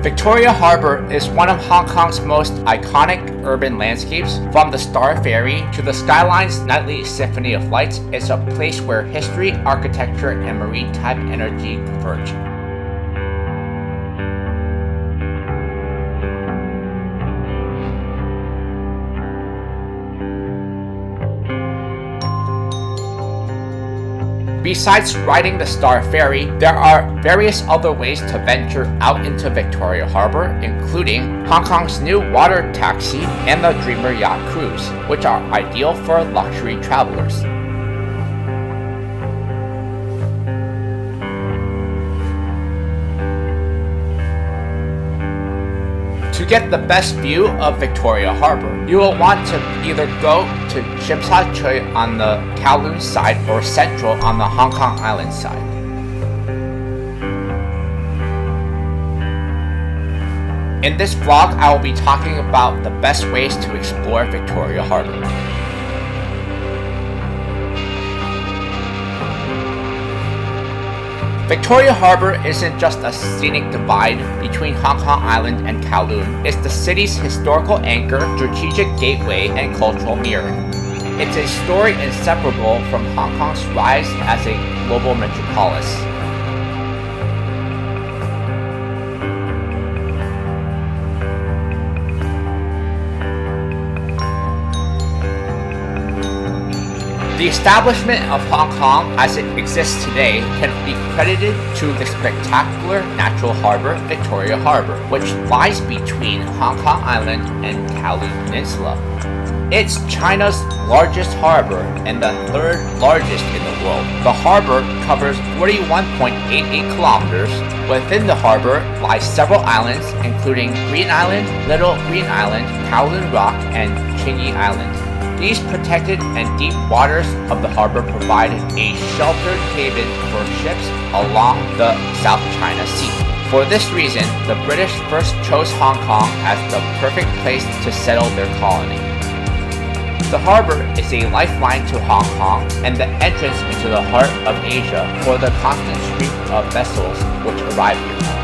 Victoria Harbour is one of Hong Kong's most iconic urban landscapes. From the Star Ferry to the skyline's nightly symphony of lights, it's a place where history, architecture, and maritime energy converge. Besides riding the Star Ferry, there are various other ways to venture out into Victoria Harbour, including Hong Kong's new water taxi and the Dreamer Yacht Cruise, which are ideal for luxury travelers. To get the best view of Victoria Harbour, you will want to either go to Tsim Sha Tsui on the Kowloon side or Central on the Hong Kong Island side. In this vlog, I will be talking about the best ways to explore Victoria Harbour. Victoria Harbour isn't just a scenic divide between Hong Kong Island and Kowloon. It's the city's historical anchor, strategic gateway, and cultural mirror. It's a story inseparable from Hong Kong's rise as a global metropolis. The establishment of Hong Kong as it exists today can be credited to the spectacular natural harbour, Victoria Harbour, which lies between Hong Kong Island and Kowloon Peninsula. It's China's largest harbour and the third largest in the world. The harbour covers 41.88 kilometers. Within the harbour lie several islands, including Green Island, Little Green Island, Kowloon Rock, and Chingy Island. These protected and deep waters of the harbour provide a sheltered haven for ships along the South China Sea. For this reason, the British first chose Hong Kong as the perfect place to settle their colony. The harbour is a lifeline to Hong Kong and the entrance into the heart of Asia for the constant stream of vessels which arrive here.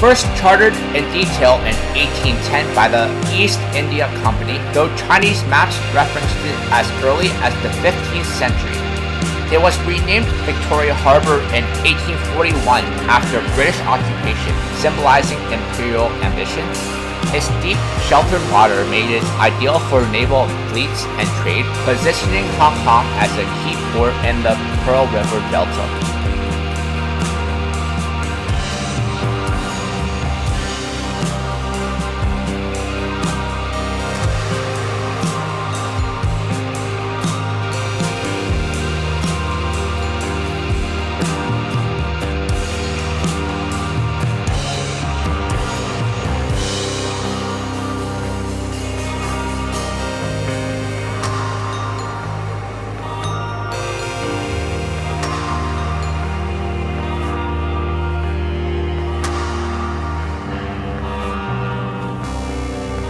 First chartered in detail in 1810 by the East India Company, though Chinese maps referenced it as early as the 15th century. It was renamed Victoria Harbour in 1841 after British occupation, symbolizing imperial ambition. Its deep, sheltered water made it ideal for naval fleets and trade, positioning Hong Kong as a key port in the Pearl River Delta.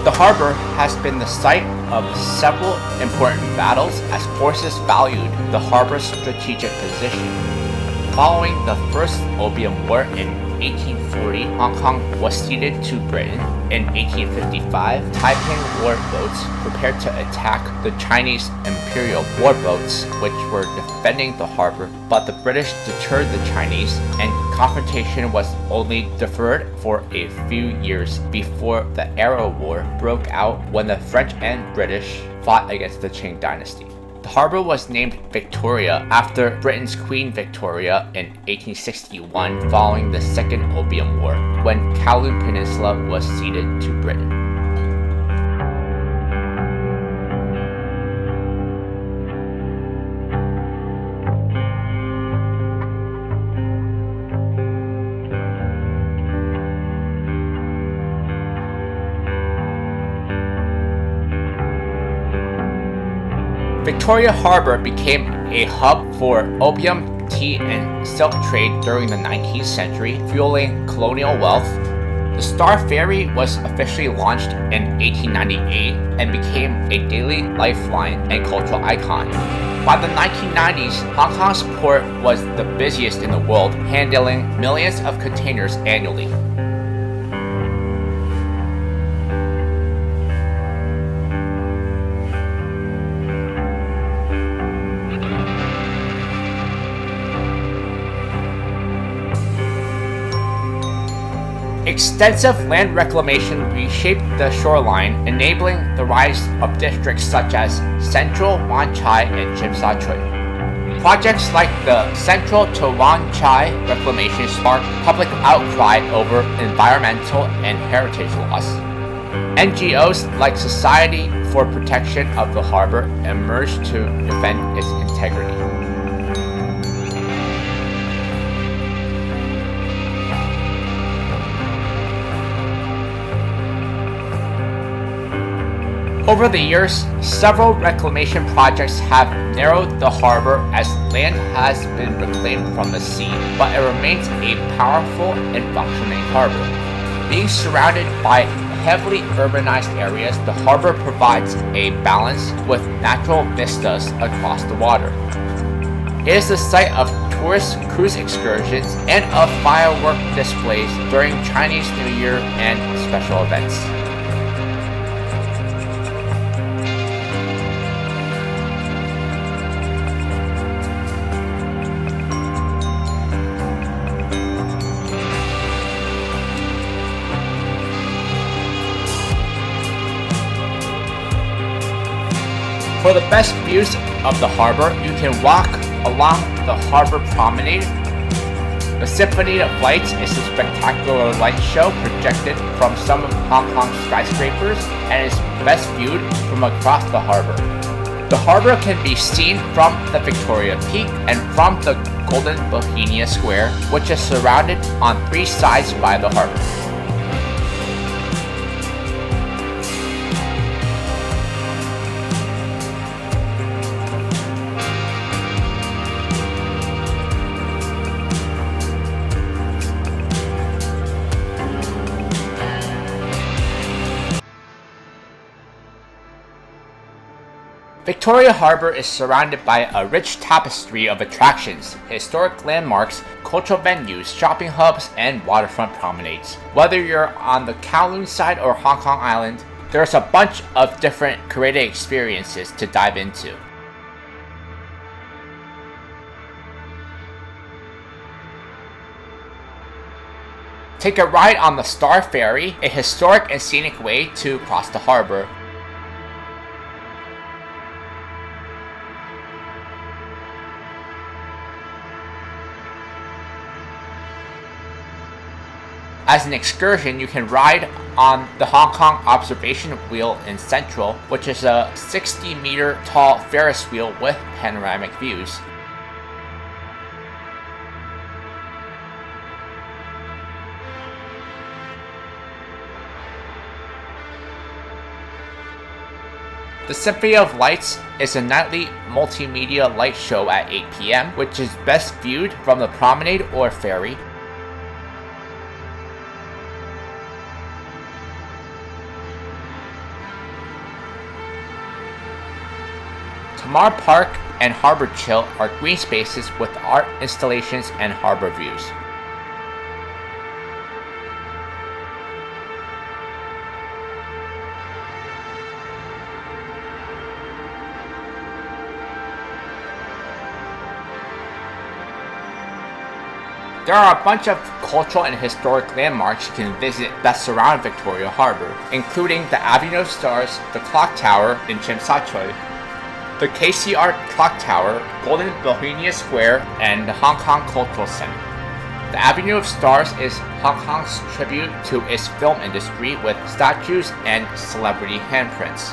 The harbour has been the site of several important battles as forces valued the harbour's strategic position. Following the First Opium War in 1840, Hong Kong was ceded to Britain. In 1855, Taiping war boats prepared to attack the Chinese imperial war boats, which were defending the harbour, but the British deterred the Chinese, and confrontation was only deferred for a few years before the Arrow War broke out when the French and British fought against the Qing dynasty. The harbour was named Victoria after Britain's Queen Victoria in 1861 following the Second Opium War, when Kowloon Peninsula was ceded to Britain. Victoria Harbour became a hub for opium, tea, and silk trade during the 19th century, fueling colonial wealth. The Star Ferry was officially launched in 1898 and became a daily lifeline and cultural icon. By the 1990s, Hong Kong's port was the busiest in the world, handling millions of containers annually. Extensive land reclamation reshaped the shoreline, enabling the rise of districts such as Central, Wan Chai, and Tsim Sha Tsui. Projects like the Central to Wan Chai reclamation sparked public outcry over environmental and heritage loss. NGOs like Society for Protection of the Harbour emerged to defend its integrity. Over the years, several reclamation projects have narrowed the harbour as land has been reclaimed from the sea, but it remains a powerful and functioning harbour. Being surrounded by heavily urbanized areas, the harbour provides a balance with natural vistas across the water. It is the site of tourist cruise excursions and of firework displays during Chinese New Year and special events. For the best views of the harbour, you can walk along the harbour promenade. The Symphony of Lights is a spectacular light show projected from some of Hong Kong's skyscrapers and is best viewed from across the harbour. The harbour can be seen from the Victoria Peak and from the Golden Bohemia Square, which is surrounded on three sides by the harbour. Victoria Harbour is surrounded by a rich tapestry of attractions, historic landmarks, cultural venues, shopping hubs, and waterfront promenades. Whether you're on the Kowloon side or Hong Kong Island, there's a bunch of different creative experiences to dive into. Take a ride on the Star Ferry, a historic and scenic way to cross the harbour. As an excursion, you can ride on the Hong Kong Observation Wheel in Central, which is a 60-meter tall Ferris wheel with panoramic views. The Symphony of Lights is a nightly multimedia light show at 8 p.m., which is best viewed from the promenade or ferry. Tamar Park and Harbour Chill are green spaces with art installations and harbour views. There are a bunch of cultural and historic landmarks you can visit that surround Victoria Harbour, including the Avenue of Stars, the Clock Tower in Tsim Sha Tsui, the KCR Clock Tower, Golden Bohemia Square, and the Hong Kong Cultural Center. The Avenue of Stars is Hong Kong's tribute to its film industry with statues and celebrity handprints.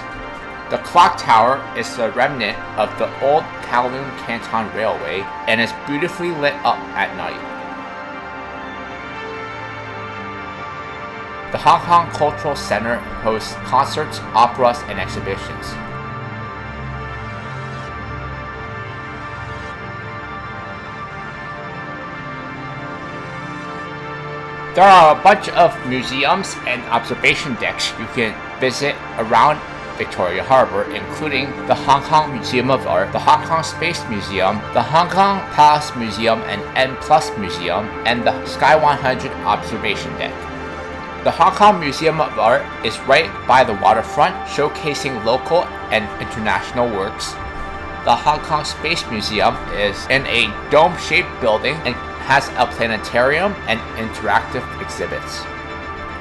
The Clock Tower is a remnant of the old Kowloon Canton Railway and is beautifully lit up at night. The Hong Kong Cultural Center hosts concerts, operas, and exhibitions. There are a bunch of museums and observation decks you can visit around Victoria Harbour, including the Hong Kong Museum of Art, the Hong Kong Space Museum, the Hong Kong Palace Museum and N Plus Museum, and the Sky 100 Observation Deck. The Hong Kong Museum of Art is right by the waterfront, showcasing local and international works. The Hong Kong Space Museum is in a dome-shaped building and has a planetarium and interactive exhibits.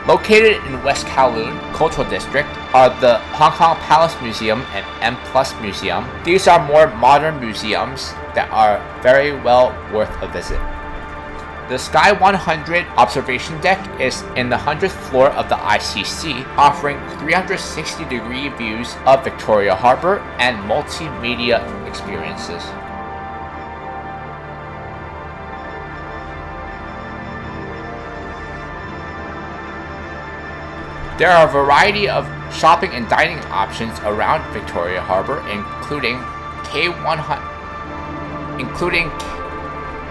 Located in West Kowloon Cultural District are the Hong Kong Palace Museum and M Plus Museum. These are more modern museums that are very well worth a visit. The Sky 100 observation deck is in the 100th floor of the ICC, offering 360-degree views of Victoria Harbour and multimedia experiences. There are a variety of shopping and dining options around Victoria Harbour,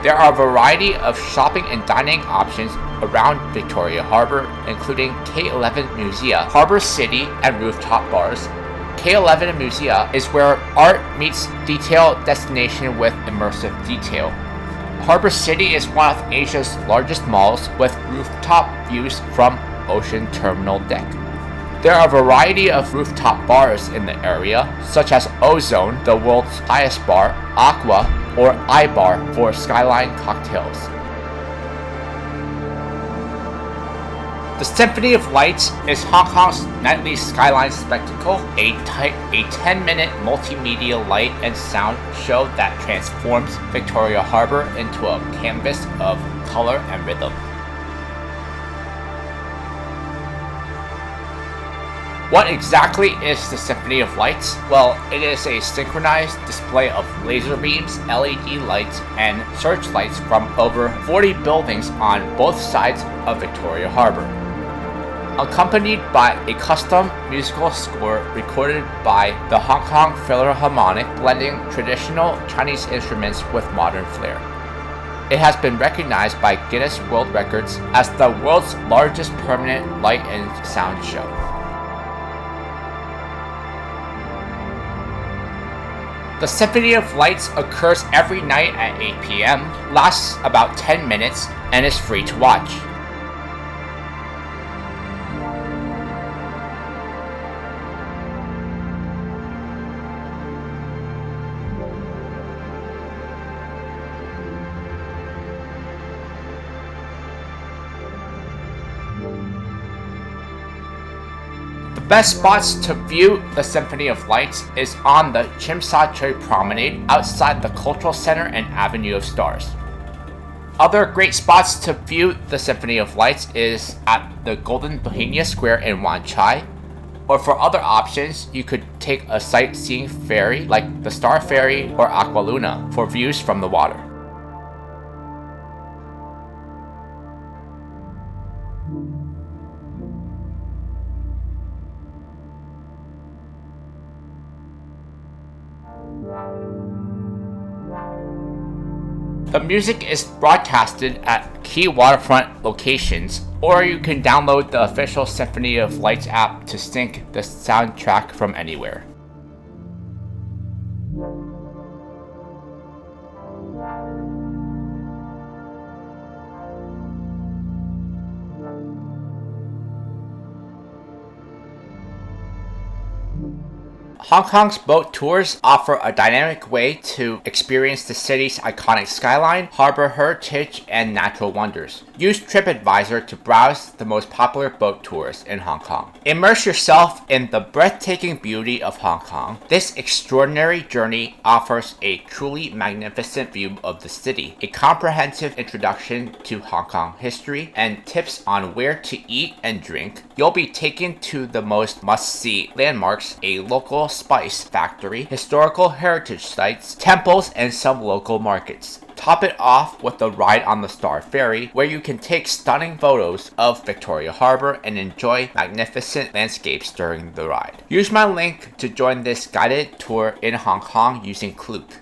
There are a variety of shopping and dining options around Victoria Harbour, including K11 Musea, Harbour City, and rooftop bars. K11 Musea is where art meets detail destination with immersive detail. Harbour City is one of Asia's largest malls with rooftop views from Ocean Terminal Deck. There are a variety of rooftop bars in the area, such as Ozone, the world's highest bar, Aqua, or iBar for Skyline cocktails. The Symphony of Lights is Hong Kong's nightly skyline spectacle, a 10-minute multimedia light and sound show that transforms Victoria Harbour into a canvas of color and rhythm. What exactly is the Symphony of Lights? Well, it is a synchronized display of laser beams, LED lights, and searchlights from over 40 buildings on both sides of Victoria Harbour, accompanied by a custom musical score recorded by the Hong Kong Philharmonic, blending traditional Chinese instruments with modern flair. It has been recognized by Guinness World Records as the world's largest permanent light and sound show. The Symphony of Lights occurs every night at 8 p.m., lasts about 10 minutes, and is free to watch. The best spots to view the Symphony of Lights is on the Tsim Sha Tsui Promenade outside the Cultural Center and Avenue of Stars. Other great spots to view the Symphony of Lights is at the Golden Bohemia Square in Wan Chai, or for other options, you could take a sightseeing ferry like the Star Ferry or Aqua Luna for views from the water. The music is broadcasted at key waterfront locations, or you can download the official Symphony of Lights app to sync the soundtrack from anywhere. Hong Kong's boat tours offer a dynamic way to experience the city's iconic skyline, harbor heritage, and natural wonders. Use TripAdvisor to browse the most popular boat tours in Hong Kong. Immerse yourself in the breathtaking beauty of Hong Kong. This extraordinary journey offers a truly magnificent view of the city, a comprehensive introduction to Hong Kong history, and tips on where to eat and drink. You'll be taken to the most must-see landmarks, a local spice factory, historical heritage sites, temples, and some local markets. Top it off with a ride on the Star Ferry, where you can take stunning photos of Victoria Harbour and enjoy magnificent landscapes during the ride. Use my link to join this guided tour in Hong Kong using Klook.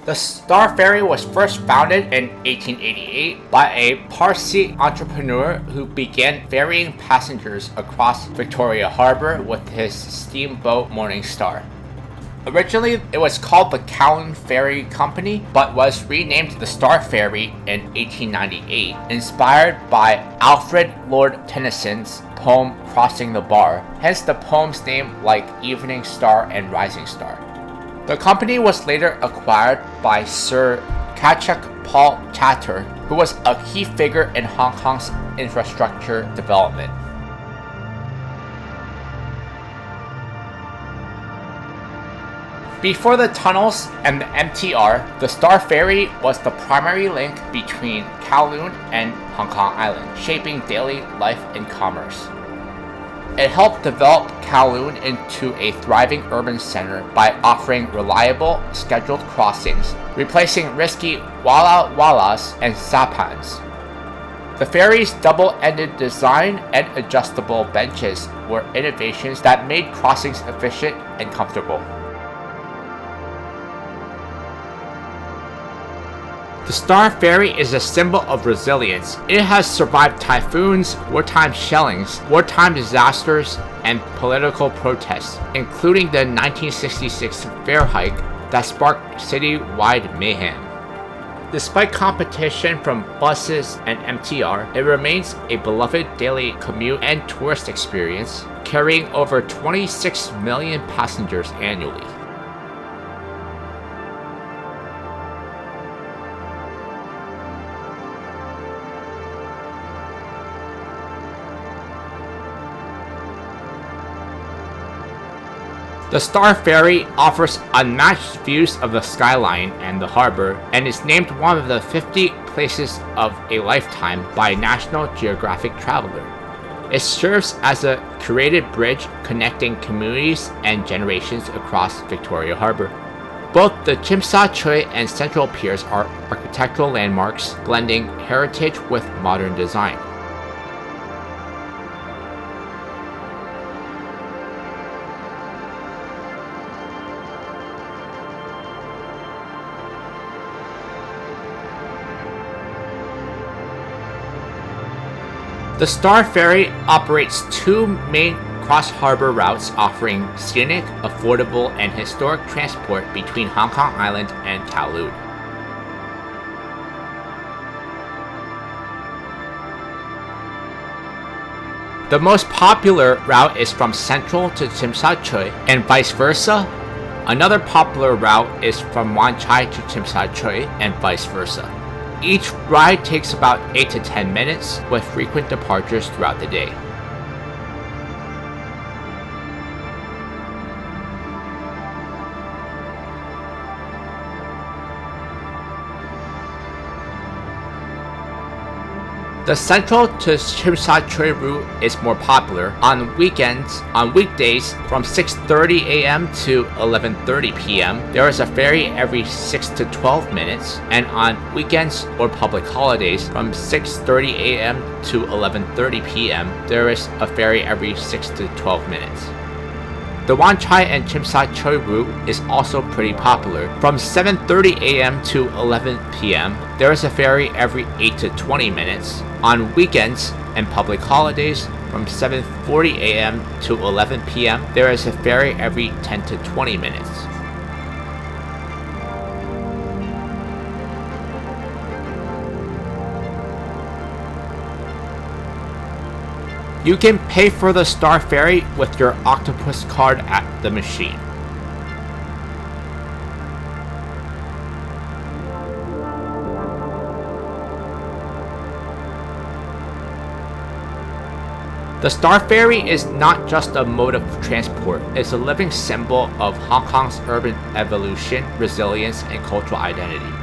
The Star Ferry was first founded in 1888 by a Parsi entrepreneur who began ferrying passengers across Victoria Harbour with his steamboat Morning Star. Originally, it was called the Kowloon Ferry Company, but was renamed the Star Ferry in 1898, inspired by Alfred Lord Tennyson's poem Crossing the Bar, hence the poem's name like Evening Star and Rising Star. The company was later acquired by Sir Kachak Paul Chater, who was a key figure in Hong Kong's infrastructure development. Before the tunnels and the MTR, the Star Ferry was the primary link between Kowloon and Hong Kong Island, shaping daily life and commerce. It helped develop Kowloon into a thriving urban center by offering reliable, scheduled crossings, replacing risky walla wallas and sapans. The ferry's double-ended design and adjustable benches were innovations that made crossings efficient and comfortable. The Star Ferry is a symbol of resilience. It has survived typhoons, wartime shellings, wartime disasters, and political protests, including the 1966 fare hike that sparked city-wide mayhem. Despite competition from buses and MTR, it remains a beloved daily commute and tourist experience, carrying over 26 million passengers annually. The Star Ferry offers unmatched views of the skyline and the harbor, and is named one of the 50 places of a lifetime by National Geographic Traveler. It serves as a curated bridge connecting communities and generations across Victoria Harbour. Both the Tsim Sha Tsui and Central Piers are architectural landmarks, blending heritage with modern design. The Star Ferry operates two main cross-harbor routes offering scenic, affordable, and historic transport between Hong Kong Island and Kowloon. The most popular route is from Central to Tsim Sha Tsui and vice versa. Another popular route is from Wan Chai to Tsim Sha Tsui and vice versa. Each ride takes about 8 to 10 minutes, with frequent departures throughout the day. The Central to Tsim Sha Tsui route is more popular on weekends. On weekdays from 6:30 a.m. to 11:30 p.m. there is a ferry every 6 to 12 minutes, and on weekends or public holidays from 6:30 a.m. to 11:30 p.m. there is a ferry every 6 to 12 minutes. The Wan Chai and Tsim Sha Tsui route is also pretty popular. From 7:30 a.m. to 11 p.m. there is a ferry every 8 to 20 minutes. On weekends and public holidays, from 7:40 a.m. to 11 p.m. there is a ferry every 10 to 20 minutes. You can pay for the Star Ferry with your Octopus card at the machine. The Star Ferry is not just a mode of transport, it's a living symbol of Hong Kong's urban evolution, resilience, and cultural identity.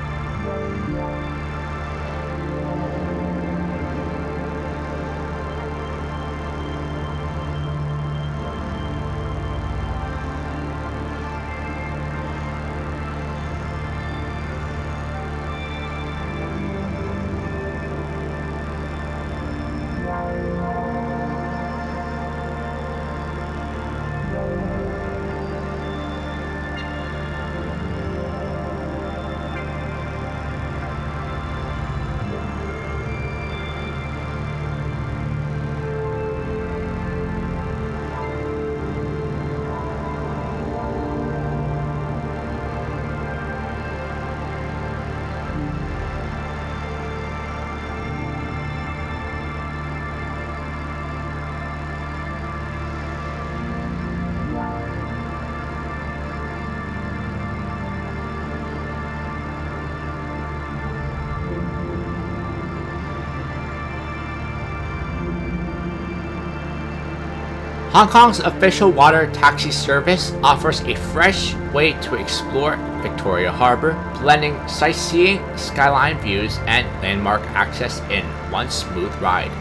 Hong Kong's official water taxi service offers a fresh way to explore Victoria Harbour, blending sightseeing, skyline views, and landmark access in one smooth ride.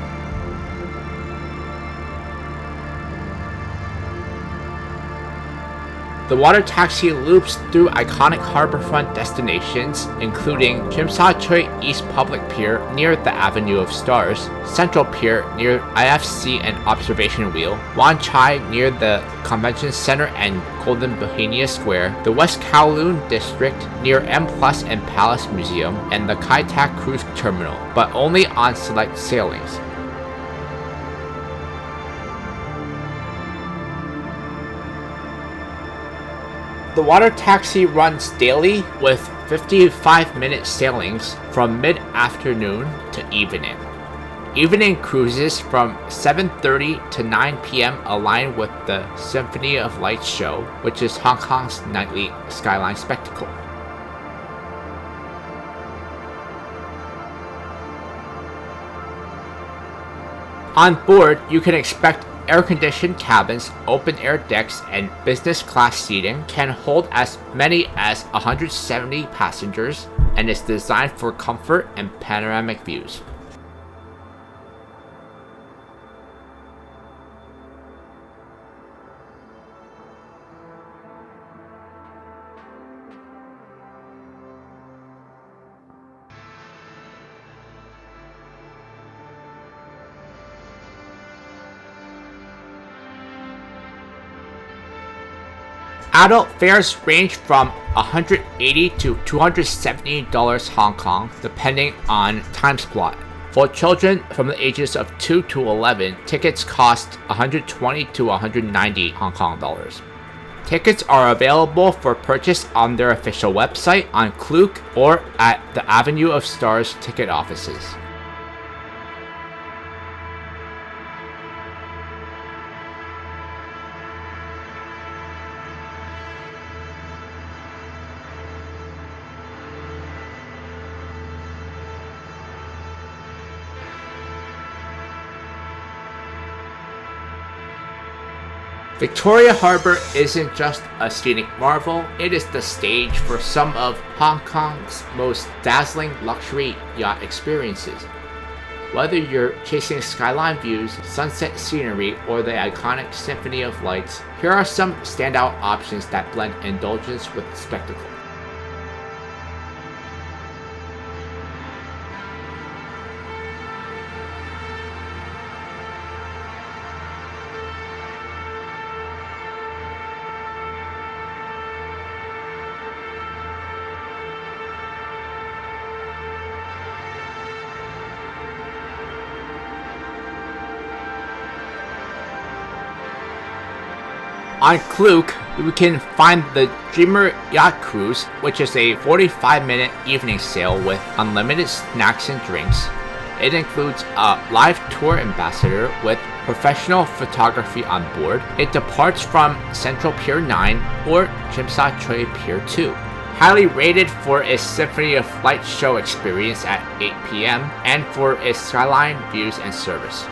The water taxi loops through iconic harbourfront destinations, including Tsim Sha Tsui East Public Pier near the Avenue of Stars, Central Pier near IFC and Observation Wheel, Wan Chai near the Convention Center and Golden Bohemia Square, the West Kowloon District near M Plus and Palace Museum, and the Kai Tak Cruise Terminal, but only on select sailings. The water taxi runs daily with 55-minute sailings from mid-afternoon to evening. Evening cruises from 7:30 to 9 p.m. align with the Symphony of Lights show, which is Hong Kong's nightly skyline spectacle. On board, you can expect air-conditioned cabins, open-air decks, and business-class seating can hold as many as 170 passengers and is designed for comfort and panoramic views. Adult fares range from $180 to $270 Hong Kong, depending on time slot. For children from the ages of 2 to 11, tickets cost $120 to $190 Hong Kong dollars. Tickets are available for purchase on their official website, on Klook, or at the Avenue of Stars ticket offices. Victoria Harbour isn't just a scenic marvel, it is the stage for some of Hong Kong's most dazzling luxury yacht experiences. Whether you're chasing skyline views, sunset scenery, or the iconic Symphony of Lights, here are some standout options that blend indulgence with spectacle. On Klook, we can find the Dreamer Yacht Cruise, which is a 45-minute evening sail with unlimited snacks and drinks. It includes a live tour ambassador with professional photography on board. It departs from Central Pier 9 or Tsim Sha Tsui Pier 2. Highly rated for its Symphony of Light show experience at 8 p.m. and for its skyline views and service.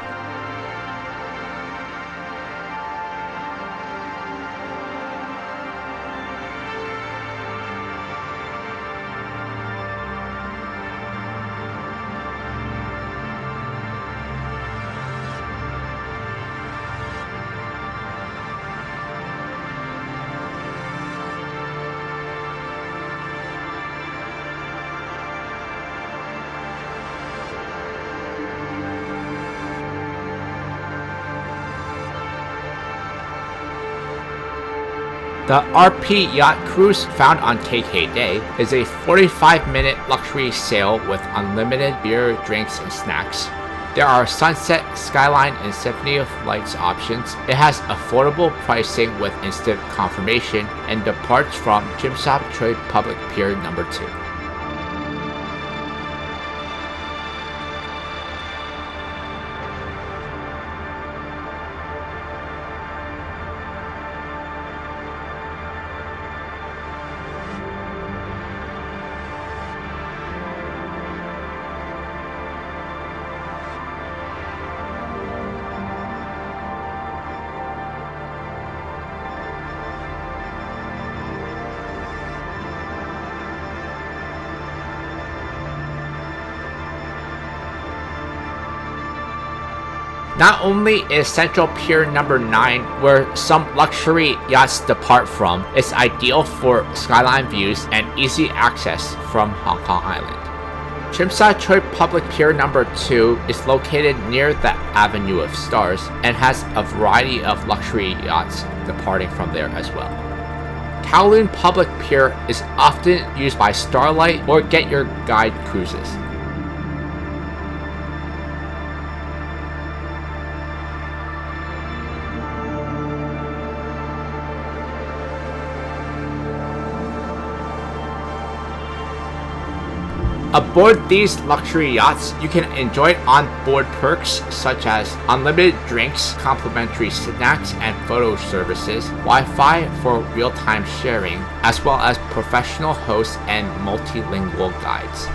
The RP Yacht Cruise, found on KK Day, is a 45-minute luxury sail with unlimited beer, drinks, and snacks. There are sunset, skyline, and Symphony of Lights options. It has affordable pricing with instant confirmation and departs from Tsim Sha Tsui Public Pier number 2. Not only is Central Pier number 9, where some luxury yachts depart from, it's ideal for skyline views and easy access from Hong Kong Island. Tsim Sha Tsui Public Pier number 2 is located near the Avenue of Stars and has a variety of luxury yachts departing from there as well. Kowloon Public Pier is often used by Starlight or Get Your Guide cruises. Aboard these luxury yachts, you can enjoy on-board perks such as unlimited drinks, complimentary snacks and photo services, Wi-Fi for real-time sharing, as well as professional hosts and multilingual guides.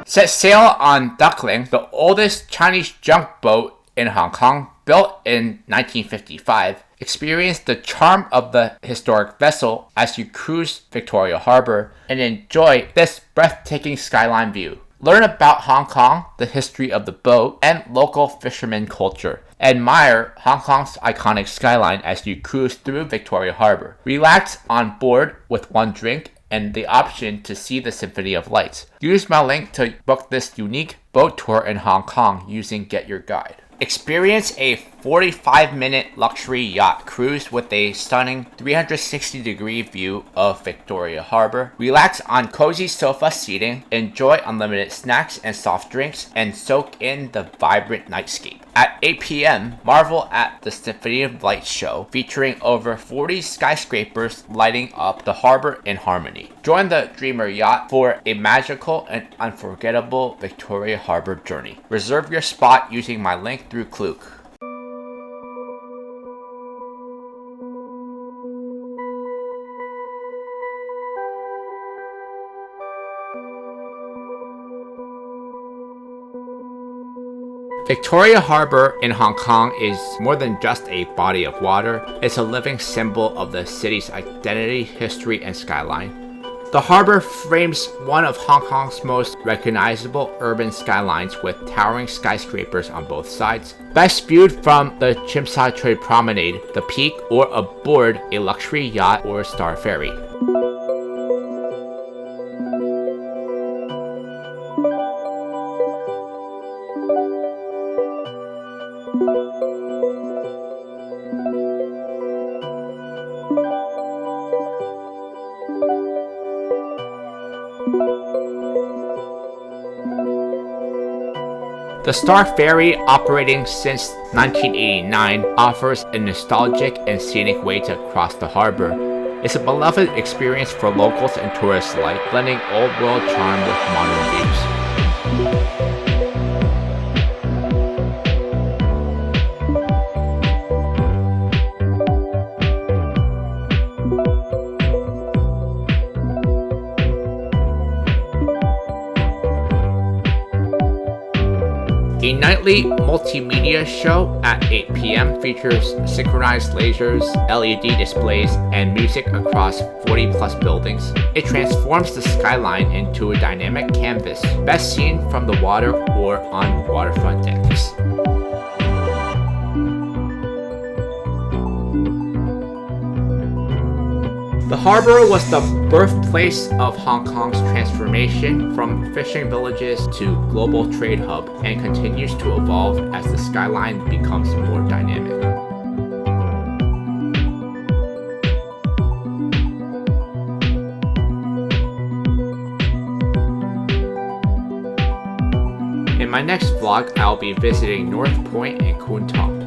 Set sail on Dukling, the oldest Chinese junk boat in Hong Kong, built in 1955. Experience the charm of the historic vessel as you cruise Victoria Harbour and enjoy this breathtaking skyline view. Learn about Hong Kong, the history of the boat, and local fisherman culture. Admire Hong Kong's iconic skyline as you cruise through Victoria Harbour. Relax on board with one drink and the option to see the Symphony of Lights. Use my link to book this unique boat tour in Hong Kong using Get Your Guide. Experience a 45-minute luxury yacht cruise with a stunning 360-degree view of Victoria Harbour. Relax on cozy sofa seating, enjoy unlimited snacks and soft drinks, and soak in the vibrant nightscape. At 8 p.m., marvel at the Symphony of Light show featuring over 40 skyscrapers lighting up the harbor in harmony. Join the Dreamer Yacht for a magical and unforgettable Victoria Harbour journey. Reserve your spot using my link through Klook. Victoria Harbour in Hong Kong is more than just a body of water. It's a living symbol of the city's identity, history, and skyline. The harbour frames one of Hong Kong's most recognizable urban skylines with towering skyscrapers on both sides. Best viewed from the Tsim Sha Tsui Promenade, the Peak, or aboard a luxury yacht or Star Ferry. The Star Ferry, operating since 1989, offers a nostalgic and scenic way to cross the harbor. It's a beloved experience for locals and tourists alike, blending old-world charm with modern views. A nightly multimedia show at 8 p.m. features synchronized lasers, LED displays, and music across 40-plus buildings. It transforms the skyline into a dynamic canvas, best seen from the water or on waterfront decks. The harbor was the birthplace of Hong Kong's transformation from fishing villages to global trade hub, and continues to evolve as the skyline becomes more dynamic. In my next vlog, I'll be visiting North Point and Kwun Tong.